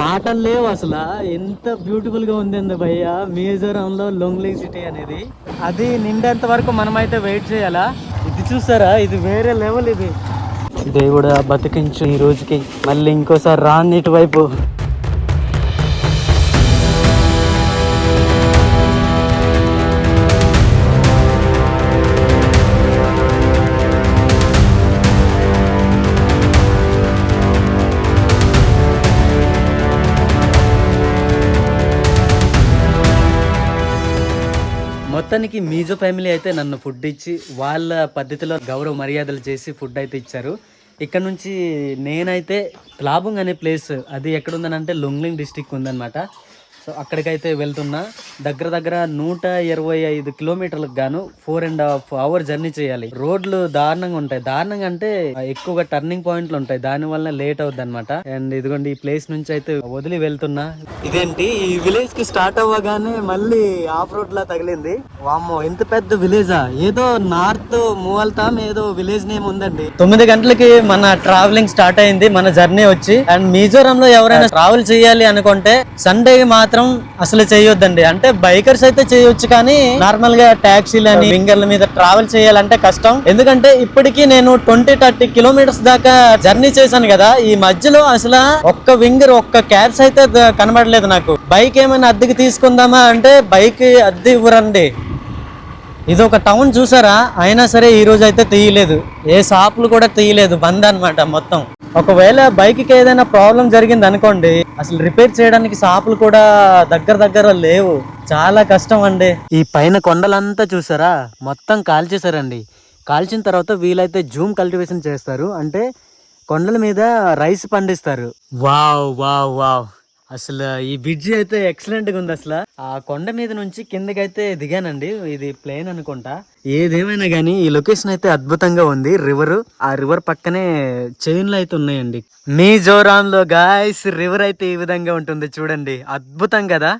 మాటలు లేవు అసలు. ఎంత బ్యూటిఫుల్ గా ఉంది భయ్య మిజోరాం లో లొంగ్లింగ్ సిటీ అనేది. అది నిండేంత వరకు మనమైతే వెయిట్ చేయాలా. ఇది చూసారా, ఇది వేరే లెవెల్. ఇది దేవుడా బతికించు ఈ రోజుకి, మళ్ళీ ఇంకోసారి రాని ఇటువైపు. మొత్తానికి మీజో ఫ్యామిలీ అయితే నన్ను ఫుడ్ ఇచ్చి వాళ్ళ పద్ధతిలో గౌరవ మర్యాదలు చేసి ఫుడ్ అయితే ఇచ్చారు. ఇక్కడ నుంచి నేనైతే త్లాబుంగ్ అనే ప్లేస్, అది ఎక్కడ ఉందనంటే లొంగ్లింగ్ డిస్టిక్ ఉందన్నమాట. సో అక్కడికైతే వెళ్తున్నా. దగ్గర దగ్గర 125 కిలోమీటర్లకు గాను 4.5 hours జర్నీ చేయాలి. రోడ్లు దారుణంగా ఉంటాయి. దారుణంగా అంటే ఎక్కువగా టర్నింగ్ పాయింట్లు ఉంటాయి, దాని వల్ల లేట్ అవుద్ది అనమాట. అండ్ ఇదిగోండి ఈ ప్లేస్ నుంచి అయితే వదిలి వెళ్తున్నా. ఇదేంటి ఈ విలేజ్ కి స్టార్ట్ అవ్వగానే మళ్ళీ ఆఫ్ రోడ్ లా తగిలింది. వామ్మో ఎంత పెద్ద విలేజా. ఏదో నార్త్ మూవల్తాం ఏదో విలేజ్ నేమ్ ఉందండి. 9 గంటలకి మన ట్రావెలింగ్ స్టార్ట్ అయింది, మన జర్నీ వచ్చి. అండ్ మిజోరాం లో ఎవరైనా ట్రావెల్ చేయాలి అనుకుంటే సండే మాత్రం అసలు చేయొద్దండి. అంటే బైకర్స్ అయితే చేయొచ్చు, కానీ నార్మల్ గా టాక్సీలు అని వింగర్ల మీద ట్రావెల్ చేయాలంటే కష్టం. ఎందుకంటే ఇప్పటికీ నేను 20-30 కిలోమీటర్స్ దాకా జర్నీ చేశాను కదా. ఈ మధ్యలో అసలు ఒక్క వింగర్, ఒక్క క్యాబ్స్ అయితే కనబడలేదు నాకు. బైక్ ఏమైనా అద్దెకి తీసుకుందామా అంటే బైక్ అద్దె ఇవ్వరండి. ఇది ఒక టౌన్ చూసారా, అయినా సరే ఈ రోజు అయితే తీయలేదు. ఏ షాపులు కూడా తీయలేదు, బంద్ అనమాట మొత్తం. ఒకవేళ బైక్ కి ఏదైనా ప్రాబ్లం జరిగింది అనుకోండి, అసలు రిపేర్ చేయడానికి షాపులు కూడా దగ్గర లేవు. చాలా కష్టం అండి. ఈ పైన కొండలంతా చూసారా, మొత్తం కాల్చేశారండి. కాల్చిన తర్వాత వీలైతే జూమ్ కల్టివేషన్ చేస్తారు, అంటే కొండల మీద రైస్ పండిస్తారు. వావ్ వావ్ వావ్, అసలు ఈ బ్రిడ్జి అయితే ఎక్సలెంట్ గా ఉంది. అసలు ఆ కొండ మీద నుంచి కిందకైతే దిగానండి. ఇది ప్లేన్ అనుకుంటా. ఏదేమైనా గానీ ఈ లొకేషన్ అయితే అద్భుతంగా ఉంది. రివర్, ఆ రివర్ పక్కనే చైన్లు అయితే ఉన్నాయండి. మిజోరాం లో గాయ్స్ రివర్ అయితే ఈ విధంగా ఉంటుంది చూడండి, అద్భుతం కదా.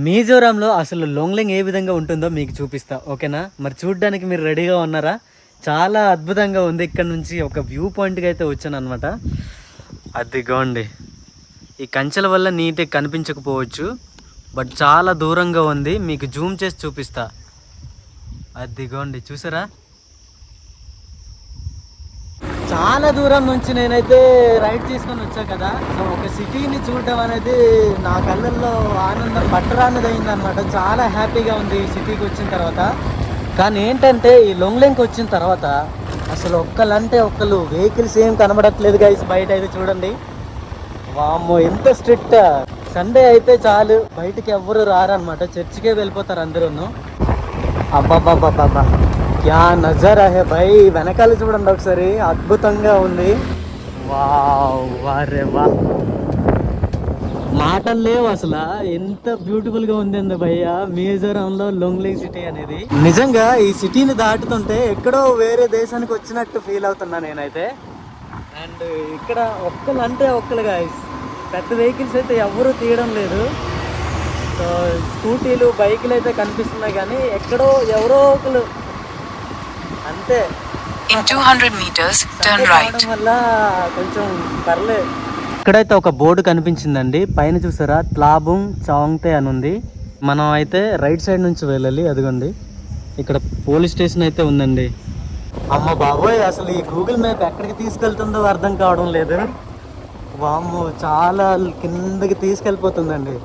మిజోరాంలో అసలు లొంగ్లింగ్ ఏ విధంగా ఉంటుందో మీకు చూపిస్తా, ఓకేనా? మరి చూడడానికి మీరు రెడీగా ఉన్నారా? చాలా అద్భుతంగా ఉంది. ఇక్కడ నుంచి ఒక వ్యూ పాయింట్కి అయితే వచ్చాను అనమాట. అదిగోండి, ఈ కంచెల వల్ల నీట్గా కనిపించకపోవచ్చు, బట్ చాలా దూరంగా ఉంది. మీకు జూమ్ చేసి చూపిస్తా. అదిగోండి చూసారా, చాలా దూరం నుంచి నేనైతే రైడ్ తీసుకొని వచ్చా కదా. సో ఒక సిటీని చూడడం అనేది నా కళ్ళల్లో ఆనందం పట్టరానిది అయింది అనమాట. చాలా హ్యాపీగా ఉంది ఈ సిటీకి వచ్చిన తర్వాత. కానీ ఏంటంటే ఈ లొంగ్లింగ్కి వచ్చిన తర్వాత అసలు ఒక్కలంటే ఒక్కరు వెహికల్స్ ఏం కనబడట్లేదు గైస్. బయట అయితే చూడండి, వామ్మో ఎంత స్ట్రిక్ట్. సండే అయితే చాలు, బయటికి ఎవ్వరు రారనమాట, చర్చికే వెళ్ళిపోతారు అందరూ. అబ్బాబ్బాబ్బాబ్బా క్యా నజర్ హే భయ్. వెనకాల చూడండి ఒకసారి, అద్భుతంగా ఉంది. వావ్ వారే వా, మాటలు లేవు అసలు. ఎంత బ్యూటిఫుల్ గా ఉంది భయ్య మిజోరాం లో లొంగ్లింగ్ సిటీ అనేది. నిజంగా ఈ సిటీని దాటుతుంటే ఎక్కడో వేరే దేశానికి వచ్చినట్టు ఫీల్ అవుతున్నా నేనైతే. అండ్ ఇక్కడ ఒక్కలంటే ఒక్కలు గాయస్, పెద్ద వెహికల్స్ అయితే ఎవరు తీయడం లేదు. సో స్కూటీలు బైకులు అయితే కనిపిస్తున్నాయి, కానీ ఎక్కడో ఎవరో ఒకరు అంతే. In 200 meters, turn right. వల్ల కొంచెం పర్లేదు. ఇక్కడైతే ఒక బోర్డు కనిపించిందండి, పైన చూసారా త్లాబుంగ్ చాంగ్తే అని ఉంది. మనం అయితే రైట్ సైడ్ నుంచి వెళ్ళాలి. అదిగోండి ఇక్కడ పోలీస్ స్టేషన్ అయితే ఉందండి. అమ్మ బాబోయ్, అసలు ఈ గూగుల్ మ్యాప్ ఎక్కడికి తీసుకెళ్తుందో అర్థం కావడం లేదు. వామ్మో చాలా కిందకి తీసుకెళ్ళిపోతుందండి.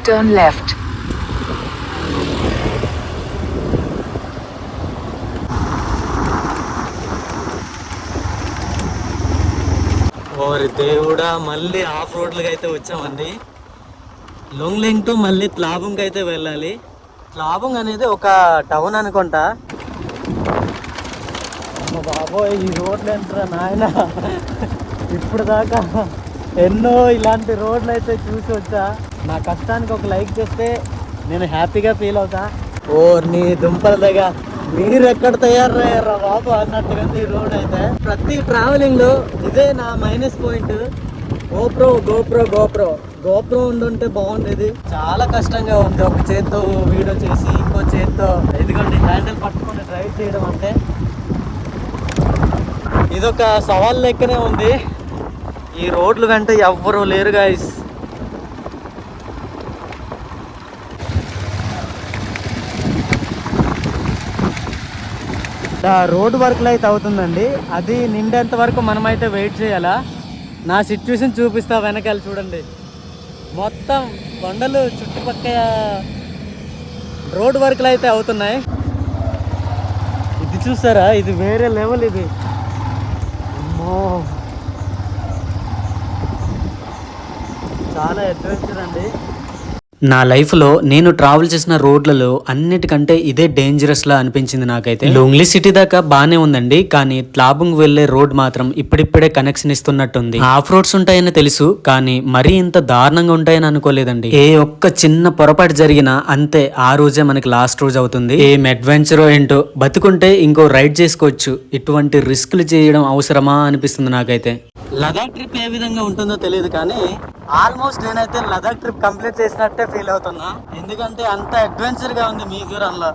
Turn left. ఓరి దేవుడా, మళ్ళీ ఆఫ్ రోడ్లకి అయితే వచ్చామండి. లొంగ్లింగ్ టు మళ్ళీ త్లాబుంగ్ అయితే వెళ్ళాలి. త్లాబుంగ్ అనేది ఒక టౌన్ అనుకుంటా. అమ్మ బాబోయ్, ఈ రోడ్లు ఏంట్రా నాయన. ఇప్పుడు దాకా ఎన్నో ఇలాంటి రోడ్లు అయితే చూసి వచ్చా. నా కష్టానికి ఒక లైక్ చేస్తే నేను హ్యాపీగా ఫీల్ అవుతా. ఓ నీ దుంపల దగ్గర మీరు ఎక్కడ తయారయ్యారా బాబు అన్నట్టుగా ఈ రోడ్ అయితే. ప్రతి ట్రావెలింగ్ లో ఇదే నా మైనస్ పాయింట్. గోప్రో ఉండుంటే బాగుండేది. చాలా కష్టంగా ఉంది ఒక చేత్తో వీడియో చేసి ఇంకో చేత్తో ఇదిగోండి హ్యాండిల్ పట్టుకొని డ్రైవ్ చేయడం అంటే ఇదొక సవాల్ లెక్కనే ఉంది. ఈ రోడ్లు వెంట ఎవ్వరూ లేరు గాయస్. రోడ్ వర్క్లు అయితే అవుతుందండి. అది నిండేంత వరకు మనమైతే వెయిట్ చేయాలా. నా సిచ్యువేషన్ చూపిస్తా, వెనకాల చూడండి. మొత్తం కొండలు చుట్టుపక్కల రోడ్ వర్క్లు అయితే అవుతున్నాయి. ఇది చూసారా, ఇది వేరే లెవెల్. ఇది అమ్మో చాలా అడ్వెంచర్ అండి. నా లైఫ్లో నేను ట్రావెల్ చేసిన రోడ్లలో అన్నిటికంటే ఇదే డేంజరస్ లా అనిపించింది నాకైతే. లొంగ్లీ సిటీ దాకా బానే ఉందండి, కానీ త్లాబుంగ్ వెళ్లే రోడ్ మాత్రం ఇప్పుడిప్పుడే కనెక్షన్ ఇస్తున్నట్టుంది. ఆఫ్ రోడ్స్ ఉంటాయని తెలుసు, కానీ మరీ ఇంత దారుణంగా ఉంటాయని అనుకోలేదండి. ఏ ఒక్క చిన్న పొరపాటు జరిగినా అంతే, ఆ రోజే మనకి లాస్ట్ రోజు అవుతుంది. ఏం అడ్వెంచరో ఏంటో, బతుకుంటే ఇంకో రైడ్ చేసుకోవచ్చు. ఇటువంటి రిస్క్లు చేయడం అవసరమా అనిపిస్తుంది నాకైతే. లదాఖ్ ట్రిప్ ఏ విధంగా ఉంటుందో తెలియదు, కానీ ఆల్మోస్ట్ నేనైతే లదాఖ్ ట్రిప్ కంప్లీట్ చేసినట్టే ఫీల్ అవుతున్నా. ఎందుకంటే అంత అడ్వెంచర్ గా ఉంది మిజోరంలో.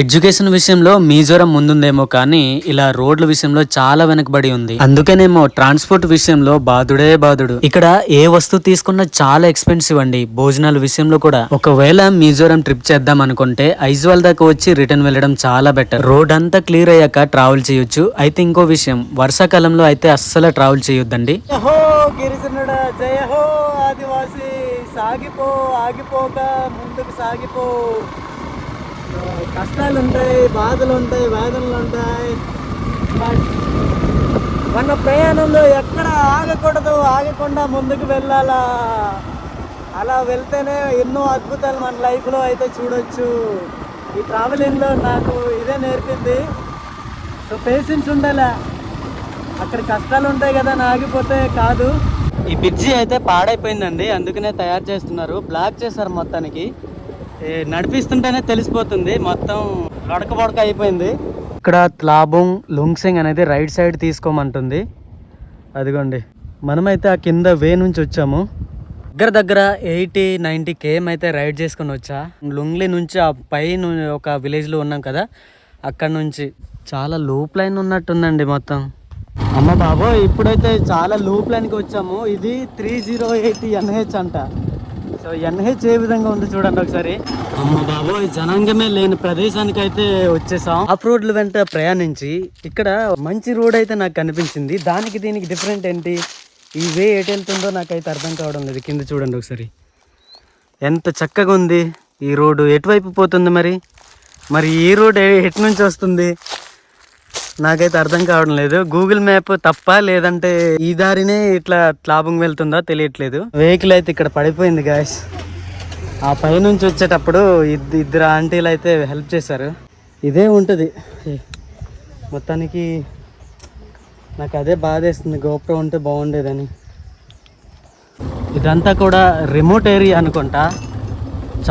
ఎడ్యుకేషన్ విషయంలో మిజోరం ముందుందేమో, కానీ ఇలా రోడ్ల విషయంలో చాలా వెనకబడి ఉంది. అందుకేనేమో ట్రాన్స్పోర్ట్ విషయంలో బాధుడు. ఇక్కడ ఏ వస్తువు తీసుకున్నా చాలా ఎక్స్పెన్సివ్ అండి. భోజనాల విషయంలో కూడా. ఒకవేళ మిజోరం ట్రిప్ చేద్దాం అనుకుంటే ఐజ్వాల్ దాకా వచ్చి రిటర్న్ వెళ్ళడం చాలా బెటర్. రోడ్ అంతా క్లియర్ అయ్యాక ట్రావెల్ చేయొచ్చు. అయితే ఇంకో విషయం, వర్షాకాలంలో అయితే అస్సలు ట్రావెల్ చేయొద్దండి. జయ హో ఆదివాసి, సాగిపో ఆగిపోక ముందుకు సాగిపో. కష్టాలు ఉంటాయి, బాధలు ఉంటాయి, వేదనలు ఉంటాయి. మన ప్రయాణంలో ఎక్కడ ఆగకూడదు, ఆగకుండా ముందుకు వెళ్ళాలా. అలా వెళ్తేనే ఎన్నో అద్భుతాలు మన లైఫ్లో అయితే చూడొచ్చు. ఈ ట్రావెలింగ్లో నాకు ఇదే నేర్పింది. సో పేషెన్స్ ఉండాలా. అక్కడ కష్టాలు ఉంటాయి కదా అని ఆగిపోతే కాదు. ఈ బ్రిడ్జి అయితే పాడైపోయిందండి, అందుకనే తయారు చేస్తున్నారు. బ్లాక్ చేశారు మొత్తానికి. నడిపిస్తుంటేనే తెలిసిపోతుంది, మొత్తం లొడక అయిపోయింది. ఇక్కడ త్లాబుంగ్ లుంగ్సింగ్ అనేది రైట్ సైడ్ తీసుకోమంటుంది. అదిగోండి, మనమైతే ఆ కింద వే నుంచి వచ్చాము. దగ్గర 80-90 km అయితే రైడ్ చేసుకొని వచ్చా. లుంగ్లీ నుంచి ఆ పైన ఒక విలేజ్లో ఉన్నాం కదా, అక్కడ నుంచి. చాలా లూప్ లైన్ ఉన్నట్టుందండి మొత్తం. అమ్మ బాబోయ్, ఇప్పుడైతే చాలా లూప్ లైన్కి వచ్చాము. ఇది 308 NH అంట. సో NH ఏ విధంగా ఉంది చూడండి ఒకసారి. అమ్మ బాబోయ్, జనాంగమే లేని ప్రదేశానికి అయితే వచ్చేసాం. ఆఫ్ రోడ్ల వెంట ప్రయాణించి ఇక్కడ మంచి రోడ్ అయితే నాకు కనిపించింది. దానికి దీనికి డిఫరెంట్ ఏంటి, ఈ వే ఎటు వెళ్తుందో నాకైతే అర్థం కావడం లేదు. కింద చూడండి ఒకసారి, ఎంత చక్కగా ఉంది ఈ రోడ్డు. ఎటువైపు పోతుంది మరి ఈ రోడ్ ఎటు నుంచి వస్తుంది నాకైతే అర్థం కావడం లేదు. గూగుల్ మ్యాప్ తప్ప, లేదంటే ఈ దారినే ఇట్లా త్లాబుంగ్ వెళ్తుందా తెలియట్లేదు. వెహికల్ అయితే ఇక్కడ పడిపోయింది గాయస్. ఆ పైనుంచి వచ్చేటప్పుడు ఇద్దరు ఆంటీలు అయితే హెల్ప్ చేశారు. ఇదే ఉంటుంది మొత్తానికి. నాకు అదే బాధేస్తుంది, గోప్రో ఉంటే బాగుండేదని. ఇదంతా కూడా రిమోట్ ఏరియా అనుకుంటా.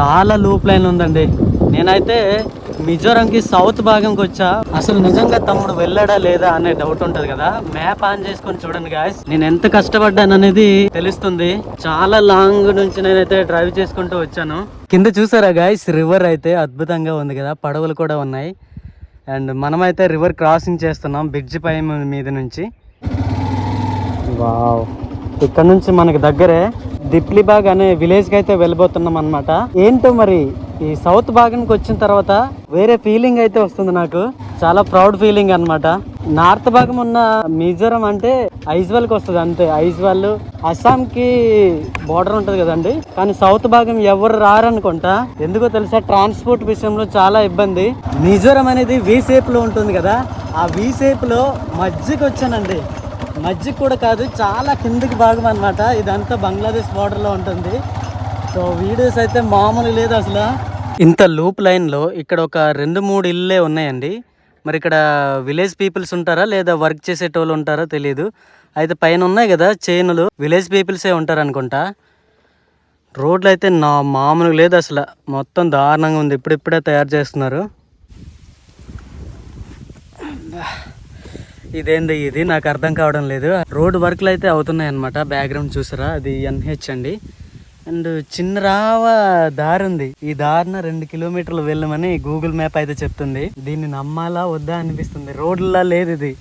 చాలా లూప్ లైన్ ఉందండి. నేనైతే మిజోరంకి సౌత్ భాగంకి వచ్చా. అసలు నిజంగా తమ్ముడు వెళ్ళాడా లేదా అనే డౌట్ ఉంటది కదా. మ్యాప్ ఆన్ చేసుకొని చూడండి గాయస్, నేను ఎంత కష్టపడ్డాను అనేది తెలుస్తుంది. చాలా లాంగ్ నుంచి నేనైతే డ్రైవ్ చేసుకుంటూ వచ్చాను. కింద చూసారా గాయస్, రివర్ అయితే అద్భుతంగా ఉంది కదా, పడవలు కూడా ఉన్నాయి. అండ్ మనమైతే రివర్ క్రాసింగ్ చేస్తున్నాం బ్రిడ్జ్ పై మీద నుంచి. వావ్, ఇక్కడ నుంచి మనకి దగ్గరే దిప్లిబాగ్ అనే విలేజ్కి అయితే వెళ్ళిపోతున్నాం అనమాట. ఏంటో మరి ఈ సౌత్ భాగానికి వచ్చిన తర్వాత వేరే ఫీలింగ్ అయితే వస్తుంది నాకు. చాలా ప్రౌడ్ ఫీలింగ్ అనమాట. నార్త్ భాగం ఉన్న మిజోరం అంటే ఐజ్వాల్కి వస్తుంది అంతే. ఐజ్వాల్ అస్సాంకి బోర్డర్ ఉంటుంది కదండి. కానీ సౌత్ భాగం ఎవరు రారనుకుంటా. ఎందుకో తెలుసా, ట్రాన్స్పోర్ట్ విషయంలో చాలా ఇబ్బంది. మిజోరం అనేది వి షేప్ లో ఉంటుంది కదా, ఆ వి షేప్ లో మధ్యకి వచ్చానండి. మధ్యకి కూడా కాదు, చాలా కిందికి భాగం అనమాట. ఇదంతా బంగ్లాదేశ్ బార్డర్లో ఉంటుంది. సో వీడియోస్ అయితే మామూలు లేదు అసలు. ఇంత లూప్ లైన్లో ఇక్కడ ఒక 2-3 ఇళ్ళే ఉన్నాయండి. మరి ఇక్కడ విలేజ్ పీపుల్స్ ఉంటారా లేదా వర్క్ చేసేటోళ్ళు ఉంటారో తెలియదు. అయితే పైన ఉన్నాయి కదా చైన్లు, విలేజ్ పీపుల్సే ఉంటారు అనుకుంటా. రోడ్లు అయితే మామూలుగా లేదు అసలు, మొత్తం దారుణంగా ఉంది. ఇప్పుడిప్పుడే తయారు చేస్తున్నారు. ఇదేంది ఇది నాకు అర్థం కావడం లేదు. రోడ్ వర్క్లు అయితే అవుతున్నాయి అనమాట. బ్యాక్గ్రౌండ్ చూసారా, అది NH అండి. అండ్ చిన్న రావ దారి ఉంది. ఈ దారిన 2 కిలోమీటర్లు వెళ్ళమని గూగుల్ మ్యాప్ అయితే చెప్తుంది. దీన్ని నమ్మాలా వద్దా అనిపిస్తుంది. రోడ్లా లేదు, ఇది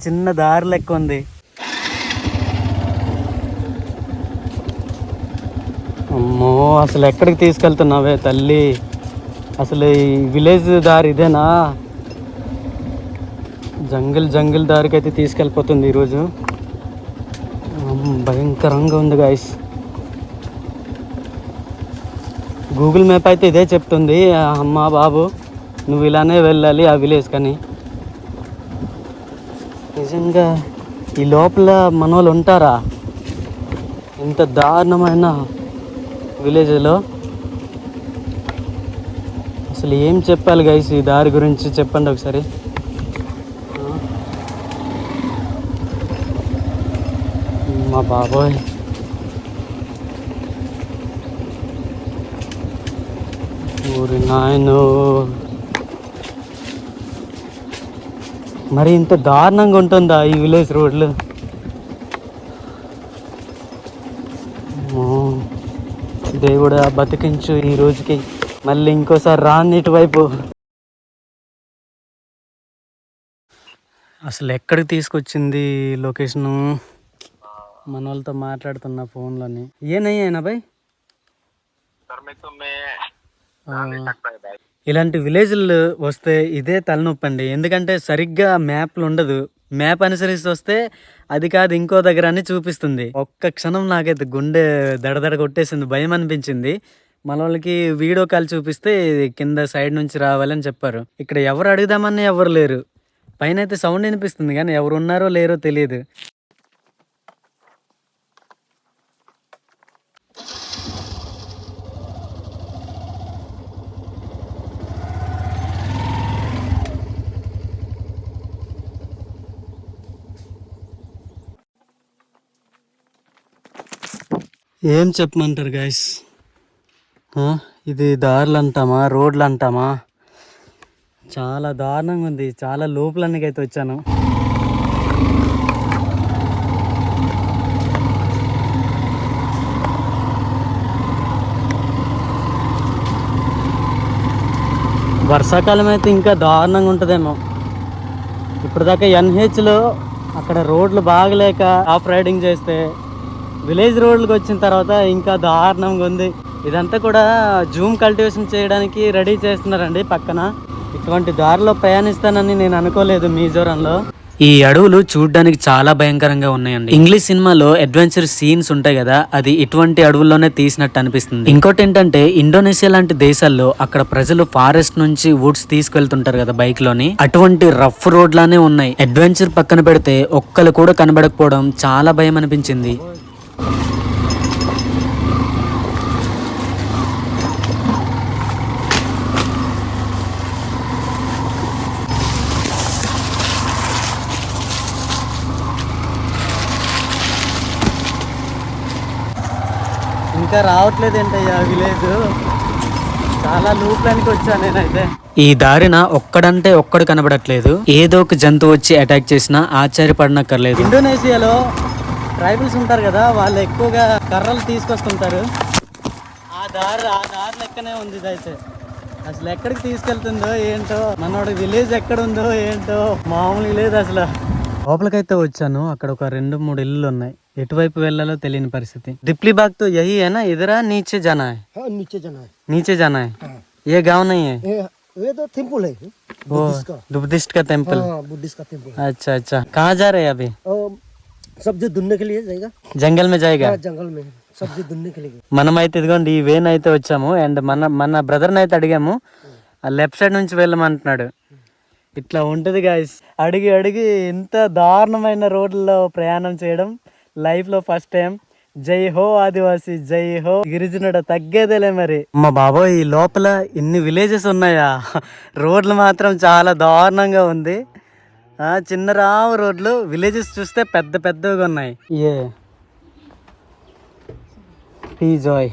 చిన్న దారి లెక్క ఉంది. అమ్మో, అసలు ఎక్కడికి తీసుకెళ్తున్నావే తల్లి? అసలు ఈ విలేజ్ దారి ఇదేనా? జంగిల్ దారికి అయితే తీసుకెళ్ళిపోతుంది ఈరోజు. భయంకరంగా ఉంది గాయస్. గూగుల్ మ్యాప్ అయితే ఇదే చెప్తుంది. అమ్మా బాబు, నువ్వు ఇలానే వెళ్ళాలి ఆ విలేజ్ కానీ. నిజంగా ఈ లోపల మన వాళ్ళు ఉంటారా? ఇంత దారుణమైన విలేజ్లో అసలు ఏం చెప్పాలి గైస్ ఈ దారి గురించి? చెప్పండి ఒకసారి. మా బాబోయ్, ఊరి నాయను, మరి ఇంత దారుణంగా ఉంటుందా ఈ విలేజ్ రోడ్లు? దేవుడా బతికించు ఈ రోజుకి, మళ్ళీ ఇంకోసారి రాని ఇటువైపు. అసలు ఎక్కడికి తీసుకొచ్చింది లొకేషను? మన వాళ్ళతో మాట్లాడుతున్న ఫోన్లోని. ఏ నయ్యి అయినా బాయ్, ఇలాంటి విలేజ్లు వస్తే ఇదే తలనొప్పి అండి. ఎందుకంటే సరిగ్గా మ్యాప్లు ఉండదు. మ్యాప్ అనుసరిస్తూ వస్తే అది కాదు ఇంకో దగ్గర అని చూపిస్తుంది. ఒక్క క్షణం నాకైతే గుండె దడదడ కొట్టేసింది, భయం అనిపించింది. మన వాళ్ళకి వీడియో కాల్ చూపిస్తే కింద సైడ్ నుంచి రావాలని చెప్పారు. ఇక్కడ ఎవరు అడుగుదామని ఎవరు లేరు. పైన అయితే సౌండ్ వినిపిస్తుంది కానీ ఎవరు ఉన్నారో లేరో తెలియదు. ఏం చెప్పమంటారు గాయస్? ఇది దారులు అంటామా, రోడ్లు అంటామా? చాలా దారుణంగా ఉంది. చాలా లోపలన్నకైతే వచ్చాను. వర్షాకాలం అయితే ఇంకా దారుణంగా ఉంటుందేమో. ఇప్పటిదాకా NHలో అక్కడ రోడ్లు బాగలేక ఆఫ్ రైడింగ్ చేస్తే, విలేజ్ రోడ్లకు వచ్చిన తర్వాత ఇంకా దారుణంగా ఉంది. ఇదంతా కూడా జూమ్ కల్టివేషన్ చేయడానికి రెడీ చేస్తున్నారండి పక్కన. ఇటువంటి దారిలో ప్రయాణిస్తానని నేను అనుకోలేదు మిజోరంలో. ఈ అడవులు చూడడానికి చాలా భయంకరంగా ఉన్నాయండి. ఇంగ్లీష్ సినిమాలో అడ్వెంచర్ సీన్స్ ఉంటాయి కదా, అది ఇటువంటి అడవుల్లోనే తీసినట్టు అనిపిస్తుంది. ఇంకోటి ఏంటంటే, ఇండోనేషియా లాంటి దేశాల్లో అక్కడ ప్రజలు ఫారెస్ట్ నుంచి వుడ్స్ తీసుకెళ్తుంటారు కదా బైక్ లోని, అటువంటి రఫ్ రోడ్ లానే ఉన్నాయి. అడ్వెంచర్ పక్కన పెడితే ఒక్కరు కూడా కనబడకపోవడం చాలా భయం అనిపించింది. ఇంకా రావట్లేదు ఏంటయ్యా విలేజ్? చాలా లూప్లానికి వచ్చాను నేనైతే. ఈ దారిన ఒక్కడంటే ఒక్కడు కనబడట్లేదు. ఏదో ఒక జంతువు వచ్చి అటాక్ చేసినా ఆశ్చర్యపడనక్కర్లేదు. ఇండోనేషియాలో ట్రైబల్స్ ఉంటారు కదా, వాళ్ళు ఎక్కువగా కర్రలు తీసుకొస్తుంటారు. ఆ దారి లెక్కనే ఉంది ఇదైతే. అసలు ఎక్కడికి తీసుకెళ్తుందో ఏంటో, మనోడి విలేజ్ ఎక్కడ ఉందో ఏంటో మామూలుగా లేదు అసలు. లోపలికైతే వచ్చాను. అక్కడ ఒక 2-3 ఇల్లులు ఉన్నాయి. ఎటువైపు వెళ్ళాలో తెలియని పరిస్థితి. दिपली बाग तो यही है ना? इधर नीचे जाना है? हाँ, नीचे जाना है। नीचे जाना है। ये गांव नहीं है? ये तो टेम्पल है, बुद्धिस्ट का टेम्पल। हाँ, बुद्धिस्ट का टेम्पल। अच्छा अच्छा, कहाँ जा रहे हैं अभी? सब्जी ढूंढने के लिए जाएगा। जंगल में जाएगा? हाँ, जंगल में सब्जी ढूंढने के लिए। మనమైతే ఇదిగోండి ఈ వేన్ అయితే వచ్చాము. అండ్ మన బ్రదర్ని అయితే అడిగాము, ఆ లెఫ్ట్ సైడ్ నుంచి వెళ్ళమంటున్నాడు. ఇట్లా ఉంటుంది గాయస్. అడిగి ఇంత దారుణమైన రోడ్లలో ప్రయాణం చేయడం లైఫ్లో ఫస్ట్ టైం. జై హో ఆదివాసి, జై హో గిరిజనుడ, తగ్గేదేలే మరి. మా బాబోయ్, ఈ లోపల ఇన్ని విలేజెస్ ఉన్నాయా? రోడ్లు మాత్రం చాలా దారుణంగా ఉంది. చిన్న రావు రోడ్లు, విలేజెస్ చూస్తే పెద్ద పెద్దగా ఉన్నాయి. A P Joy,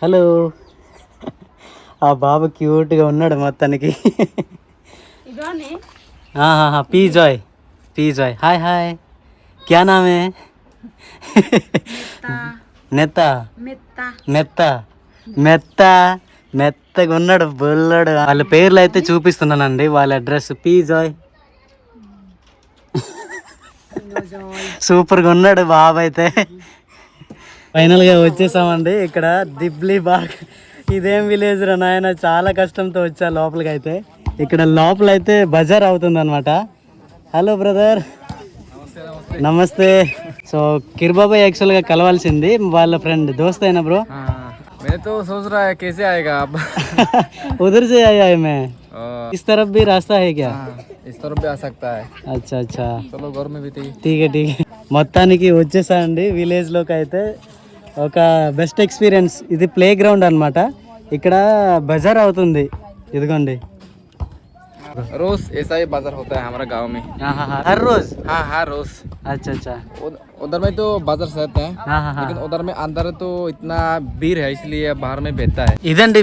hello. ఆ బాబు క్యూట్గా ఉన్నాడు మొత్తానికి. పీ జాయ్, पी जॉय हाय हाय क्या नाम है నెత్తా మెత్త మెత్త మెత్తగా ఉన్నాడు బొల్లడు. వాళ్ళ పేర్లు అయితే చూపిస్తున్నానండి, వాళ్ళ అడ్రస్. పీ జాయ్ సూపర్గా ఉన్నాడు బాబు అయితే. ఫైనల్గా వచ్చేసామండి. ఇక్కడ దిబ్లీ బాగ్, ఇదేం విలేజ్ రా నాయన, చాలా కష్టంతో వచ్చా లోపలికి. అయితే ఇక్కడ లోపల అయితే బజార్ అవుతుంది అనమాట. హలో బ్రదర్, నమస్తే. సో కిర్బాబాయ్ యాక్చువల్గా కలవాల్సింది, వాళ్ళ ఫ్రెండ్ దోస్త్ అయినా బ్రో. मैं तो सोच रहा है कैसे आएगा अब। उधर से आया है मैं, इस तरफ भी रास्ता है क्या? इस तरफ भी आ सकता है। అచ్చా అచ్చా, चलो घर में भी थी। ఠీకే ఠీకే. మొత్తానికి వచ్చేసా అండి విలేజ్లోకి. అయితే ఒక బెస్ట్ ఎక్స్పీరియన్స్. ఇది ప్లే గ్రౌండ్ అనమాట. ఇక్కడ బజార్ అవుతుంది, ఇదిగోండి. रोज ऐसा ही बाजार होता है हमारा गांव में। हर रोज? हाँ हाँ रोज। अच्छा अच्छा, उधर में तो बाजार रहता है, लेकिन उधर में अंदर तो इतना भीड़ है इसलिए बाहर में बेचता है। ఇదండి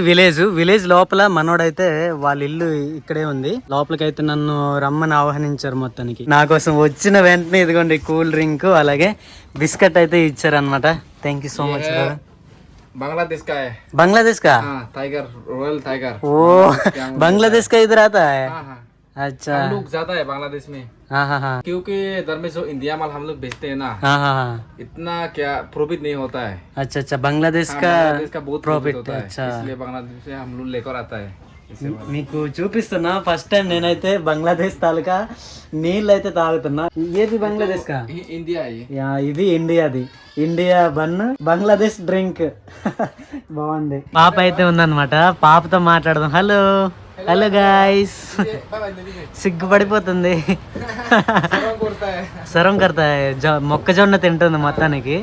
విలేజ్ లోపల మనోడైతే వాళ్ళ ఇల్లు ఇక్కడే ఉంది. లోపలికి అయితే నన్ను రమ్మని ఆహ్వానించారు. మొత్తానికి నా కోసం వచ్చిన వెంటనే ఇదిగోండి కూల్ డ్రింక్ అలాగే బిస్కెట్ అయితే ఇచ్చారనమాట. Thank you so much. Bangladesh का है। बांग्लादेश का? हाँ, टाइगर, रॉयल टाइगर। ओ बांग्लादेश का इधर आता है? हाँ हाँ, अच्छा, हम लोग ज्यादा है बांग्लादेश में, हाँ हाँ हाँ क्योंकि इधर में जो इंडिया माल हम लोग बेचते हैं ना, हाँ हाँ हाँ, इतना क्या प्रॉफिट नहीं होता है। अच्छा अच्छा, बांग्लादेश हाँ, का बांग्लादेश का बहुत प्रॉफिट होता है, अच्छा. इसलिए बांग्लादेश से हम लोग लेकर आता है। మీకు చూపిస్తున్నా. ఫస్ట్ టైం నేనైతే బంగ్లాదేశ్ తాలూకా నీళ్ళు అయితే తాగుతున్నా. ఏది బంగ్లాదేశ్ కా? इंडिया है ये। ఇది ఇండియాది. India bun, Bangladesh drink. బాగుంది. పాప అయితే ఉందన్నమాట. పాపతో మాట్లాడదాం. Hello hello guys. సిగ్గుపడిపోతుంది. సరం కడతా మొక్కజొన్న తింటుంది మొత్తానికి.